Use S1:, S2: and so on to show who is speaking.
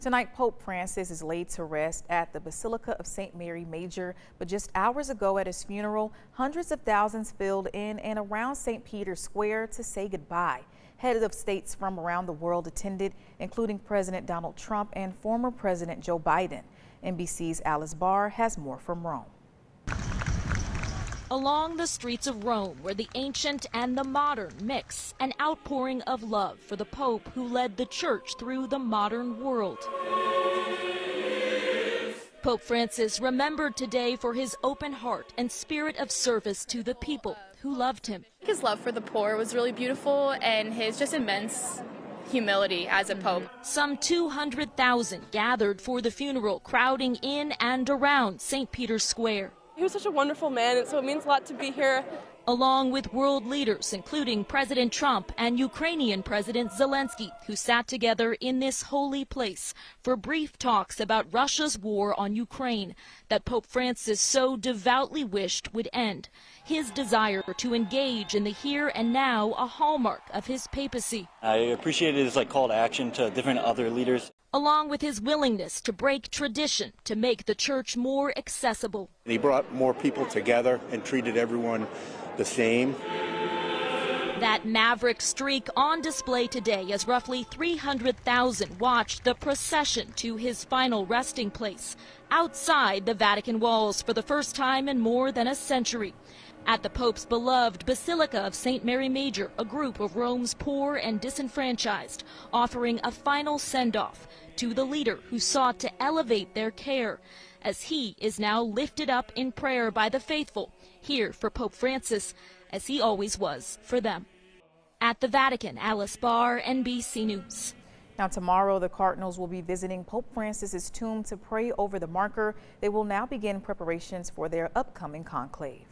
S1: Tonight, Pope Francis is laid to rest at the Basilica of St. Mary Major, but just hours ago at his funeral, hundreds of thousands filled in and around St. Peter's Square to say goodbye. Heads of states from around the world attended, including President Donald Trump and former President Joe Biden. NBC's Alice Barr has more from Rome.
S2: Along the streets of Rome, where the ancient and the modern mix, an outpouring of love for the Pope who led the church through the modern world. Pope Francis remembered today for his open heart and spirit of service to the people who loved him.
S3: His love for the poor was really beautiful, and his just immense humility as a pope.
S2: Some 200,000 gathered for the funeral, crowding in and around St. Peter's Square.
S4: He was such a wonderful man, and so it means a lot to be here.
S2: Along with world leaders, including President Trump and Ukrainian President Zelenskyy, who sat together in this holy place for brief talks about Russia's war on Ukraine that Pope Francis so devoutly wished would end. His desire to engage in the here and now, a hallmark of his papacy.
S5: I appreciate his call to action to different other leaders.
S2: Along with his willingness to break tradition to make the church more accessible.
S6: He brought more people together and treated everyone the same.
S2: That maverick streak on display today as roughly 300,000 watched the procession to his final resting place outside the Vatican walls for the first time in more than a century. At the Pope's beloved Basilica of St. Mary Major, a group of Rome's poor and disenfranchised, offering a final send-off to the leader who sought to elevate their care, as he is now lifted up in prayer by the faithful, here for Pope Francis, as he always was for them. At the Vatican, Alice Barr, NBC News.
S1: Now tomorrow, the Cardinals will be visiting Pope Francis's tomb to pray over the marker. They will now begin preparations for their upcoming conclave.